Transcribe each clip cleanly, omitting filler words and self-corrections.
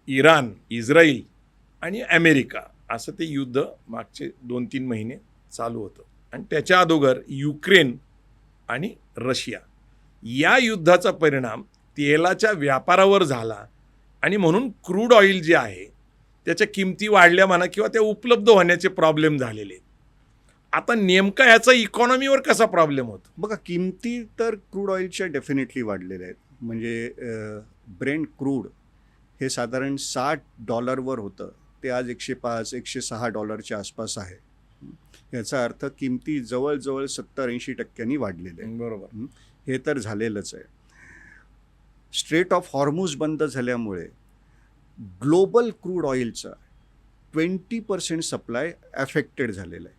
Iran, Israel आणि America असं ते युद्ध मागचे 2-3 महिने चालू होतं. आणि त्याच्या अगोदर युक्रेन आणि रशिया या युद्धाचा परिणाम तेलाच्या व्यापारावर झाला आणि म्हणून क्रूड ऑइल जे आहे त्याच्या किमती वाढल्या म्हणा किंवा त्या उपलब्ध होण्याचे प्रॉब्लेम झालेले आहेत. आता नेमका ह्याचा इकॉनॉमीवर कसा प्रॉब्लेम होतो? बघा, किमती तर क्रूड ऑइलच्या डेफिनेटली वाढलेल्या आहेत. म्हणजे ब्रेंट क्रूड हे साधारण $60 होतं, ते आज $105-106 आसपास आहे. याचा अर्थ किमती जवळजवळ 70-80% वाढलेल्या आहेत. बरोबर. हे तर झालेलंच आहे. स्ट्रेट ऑफ हॉर्मुझ बंद झाल्यामुळे ग्लोबल क्रूड ऑइलचा 20% सप्लाय अफेक्टेड झालेला आहे.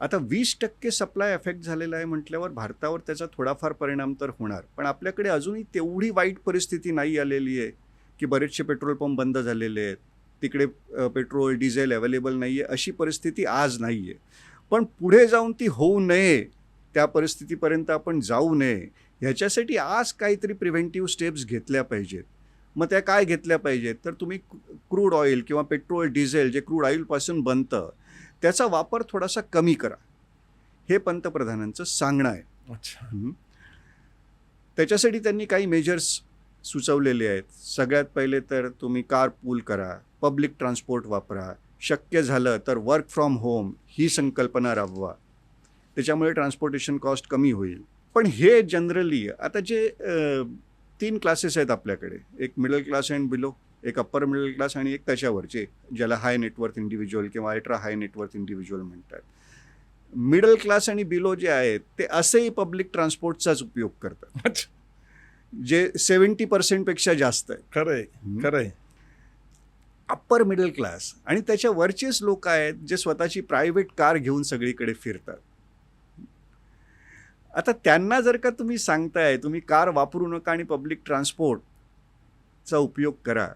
आता 20% सप्लाय अफेक्ट झालेला आहे म्हटल्यावर भारतावर त्याचा थोडाफार परिणाम तर होणार, पण आपल्याकडे अजूनही तेवढी वाईट परिस्थिती नाही आलेली आहे की बरेचसे पेट्रोल पंप बंद झालेले आहेत, तिकडे पेट्रोल डिझेल अवेलेबल नाही आहे, अशी परिस्थिती आज नाही आहे. पण पुढे जाऊन ती होऊ नये, त्या परिस्थितीपर्यंत आपण जाऊ नये, ह्याच्यासाठी आज काहीतरी प्रिव्हेंटिव्ह स्टेप्स घेतल्या पाहिजेत. मग त्या काय घेतल्या पाहिजेत? तर तुम्ही क्रूड ऑइल किंवा पेट्रोल डिझेल जे क्रूड ऑइलपासून बनतं त्याचा वापर थोडासा कमी करा, हे पंतप्रधानांचं सांगणं आहे. अच्छा. त्याच्यासाठी त्यांनी काही मेजर्स सुचवलेले आहेत. सगळ्यात पहिले तर तुम्ही कार पूल करा, पब्लिक ट्रान्सपोर्ट वापरा, शक्य झालं तर वर्क फ्रॉम होम ही संकल्पना राबवा, त्याच्यामुळे ट्रान्सपोर्टेशन कॉस्ट कमी होईल. पण हे जनरली आता जे 3 क्लासेस आहेत आपल्याकडे, एक मिडल क्लास अँड बिलो, एक अप्पर मिडल क्लास आणि एक त्याच्यावरचे, ज्याला हाय नेटवर्थ इंडिव्हिज्युअल किंवा अल्ट्रा हाय नेटवर्थ इंडिव्हिज्युअल म्हणतात. मिडल क्लास आणि बिलो जे आहेत ते असेही पब्लिक ट्रान्सपोर्टचाच उपयोग करतात, अच्छा. जे 70% पेक्षा जास्त आहे. खरंय, खरंय. अप्पर मिडल क्लास आणि त्याच्या वरचेच लोक आहेत जे स्वतःची प्रायव्हेट कार घेऊन सगळीकडे फिरतात. आता त्यांना जर का तुम्ही सांगताय तुम्ही कार वापरू नका आणि पब्लिक ट्रान्सपोर्टचा उपयोग करा,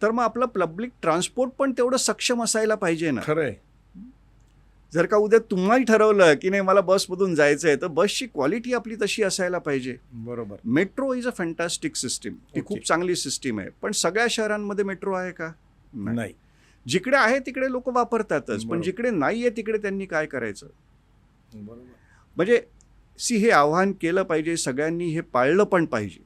तर मग आपलं पब्लिक ट्रान्सपोर्ट पण तेवढं सक्षम असायला पाहिजे ना. खरंय. जर का उद्या तुम्हाला ठरवलं की नाही मला बसमधून जायचं आहे, तर बसची क्वालिटी आपली तशी असायला पाहिजे. बरोबर. Metro is a fantastic system, ती खूप चांगली सिस्टीम आहे, पण सगळ्या शहरांमध्ये मेट्रो आहे का? नाही. जिकडे आहे तिकडे लोक वापरतातच, पण बरोबर. जिकडे नाही आहे तिकडे त्यांनी काय करायचं? बरोबर. म्हणजे हे आव्हान केलं पाहिजे, सगळ्यांनी हे पाळलं पण पाहिजे,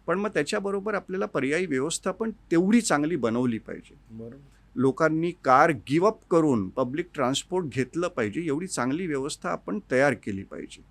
पण मग त्याच्याबरोबर आपल्याला पर्यायी व्यवस्था पण तेवढी चांगली बनवली पाहिजे. बरोबर. लोकांनी कार गिव्ह अप करून पब्लिक ट्रान्सपोर्ट घेतलं पाहिजे, एवढी चांगली व्यवस्था आपण तयार केली पाहिजे.